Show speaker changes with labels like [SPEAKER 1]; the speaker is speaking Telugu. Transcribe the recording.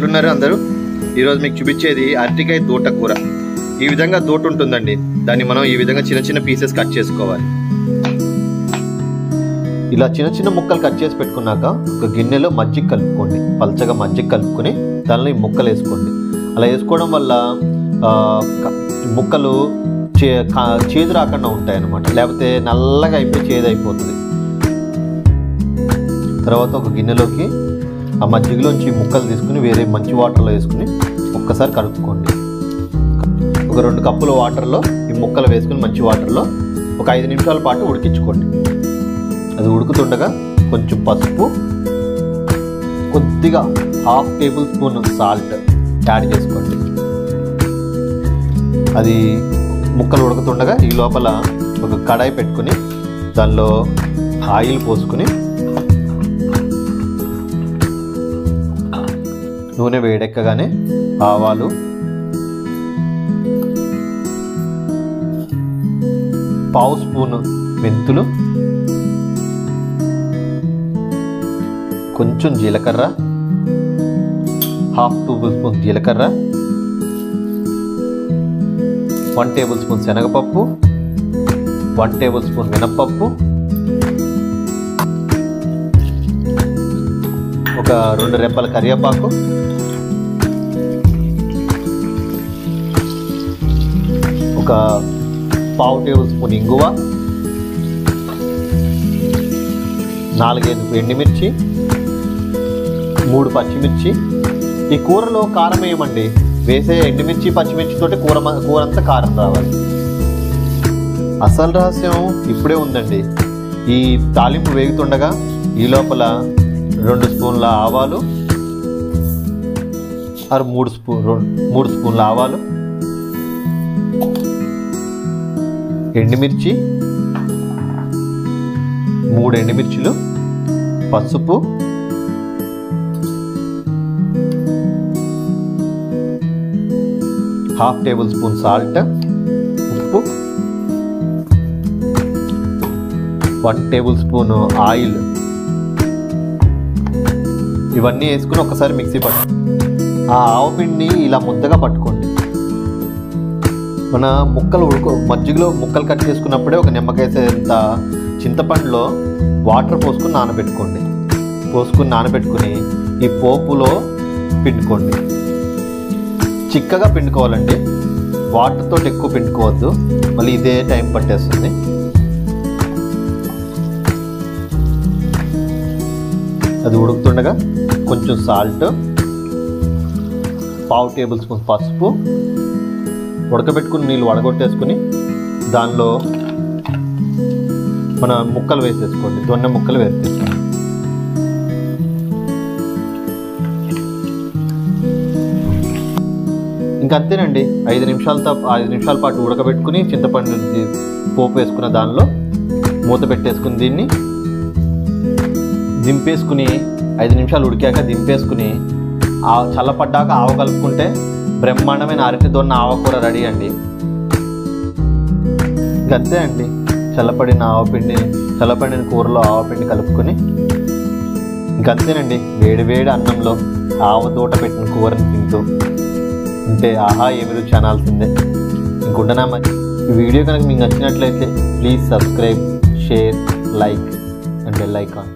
[SPEAKER 1] ఎట్లున్నారు అందరూ? ఈరోజు మీకు చూపించేది అరటికాయ దూట కూర. ఈ విధంగా దూట ఉంటుందండి. దాన్ని మనం ఈ విధంగా చిన్న చిన్న పీసెస్ కట్ చేసుకోవాలి. ఇలా చిన్న చిన్న ముక్కలు కట్ చేసి పెట్టుకున్నాక ఒక గిన్నెలో మజ్జిగ కలుపుకోండి. పల్చగా మజ్జిగ కలుపుకొని దానిలో ఈ ముక్కలు వేసుకోండి. అలా వేసుకోవడం వల్ల ముక్కలు చేదు రాకుండా ఉంటాయన్నమాట. లేకపోతే నల్లగా అయిపోయి చేదు అయిపోతుంది. తర్వాత ఒక గిన్నెలోకి ఆ మజ్జిగలోంచి ముక్కలు తీసుకుని వేరే మంచి వాటర్లో వేసుకుని ఒక్కసారి కలుపుకోండి. ఒక 2 కప్పుల వాటర్లో ఈ ముక్కలు వేసుకుని మంచి వాటర్లో ఒక 5 నిమిషాల పాటు ఉడికించుకోండి. అది ఉడుకుతుండగా కొంచెం పసుపు, కొద్దిగా 1/2 టేబుల్ స్పూన్ సాల్ట్ యాడ్ చేసుకోండి. అది ముక్కలు ఉడుకుతుండగా ఈ లోపల ఒక కడాయి పెట్టుకుని దానిలో ఆయిల్ పోసుకుని నూనె వేడెక్కగానే ఆవాలు, పావు స్పూను మెంతులు, కొంచెం జీలకర్ర, 1/2 టేబుల్ స్పూన్ జీలకర్ర, 1 టేబుల్ స్పూన్ శనగపప్పు, 1 టేబుల్ స్పూన్ మినప్పప్పు, ఒక 2 రెబ్బల కరివేపాకు, ఒక పావు టేబుల్ స్పూన్ ఇంగువ, 4-5 ఎండుమిర్చి, 3 పచ్చిమిర్చి. ఈ కూరలో కారం వేయమండి. వేసే ఎండుమిర్చి పచ్చిమిర్చితోటి కూర అంతా కారం రావాలి. అసలు రహస్యం ఇప్పుడే ఉందండి. ఈ తాలింపు వేగుతుండగా ఈ లోపల 2 స్పూన్ల ఆవాలు, 3 స్పూన్ల ఆవాలు, ఎండుమిర్చి, 3 ఎండుమిర్చిలు, పసుపు, ½ టేబుల్ స్పూన్ సాల్ట్, ఉప్పు, 1 టేబుల్ స్పూన్ ఆయిల్. ఇవన్నీ వేసుకుని ఒకసారి మిక్సీ పట్టు. ఆ ఆవపిండిని ఇలా ముద్దగా పట్టుకోండి. మన మజ్జిగలో ముక్కలు కట్ చేసుకున్నప్పుడే ఒక నిమ్మకాయసేంత చింతపండులో వాటర్ పోసుకుని నానబెట్టుకుని ఈ పోపులో పిండుకోండి. చిక్కగా పిండుకోవాలండి. వాటర్తో ఎక్కువ పిండుకోవద్దు, మళ్ళీ ఇదే టైం పట్టేస్తుంది. అది ఉడుకుతుండగా కొంచెం సాల్ట్, ½ టేబుల్ స్పూన్ పసుపు, ఉడకబెట్టుకుని నీళ్ళు వడగొట్టేసుకుని దానిలో మన ముక్కలు వేసేసుకోండి. దొన్నె ముక్కలు వేసేసుకోండి. ఇంకంతేనండి. 5 నిమిషాల పాటు ఉడకబెట్టుకుని చింతపండు పోపు వేసుకున్న దానిలో మూత పెట్టేసుకుని దీన్ని దింపేసుకుని 5 నిమిషాలు ఉడికాక దింపేసుకుని చల్లపడ్డాక ఆవ కలుపుకుంటే బ్రహ్మాండమైన అరటి దొన్న ఆవకూర రెడీ అండి. ఇంకంతే అండి. చల్లపడిన కూరలో ఆవపిండి కలుపుకొని ఇంకంతేనండి. వేడి అన్నంలో ఆవదూట పెట్టిన కూరని తింటూ ఉంటే ఆహా ఏమి రుచి అనాల్సిందే. ఇంకుంటున్నా మరి. ఈ వీడియో కనుక మీకు నచ్చినట్లయితే please subscribe, share, like and bell icon.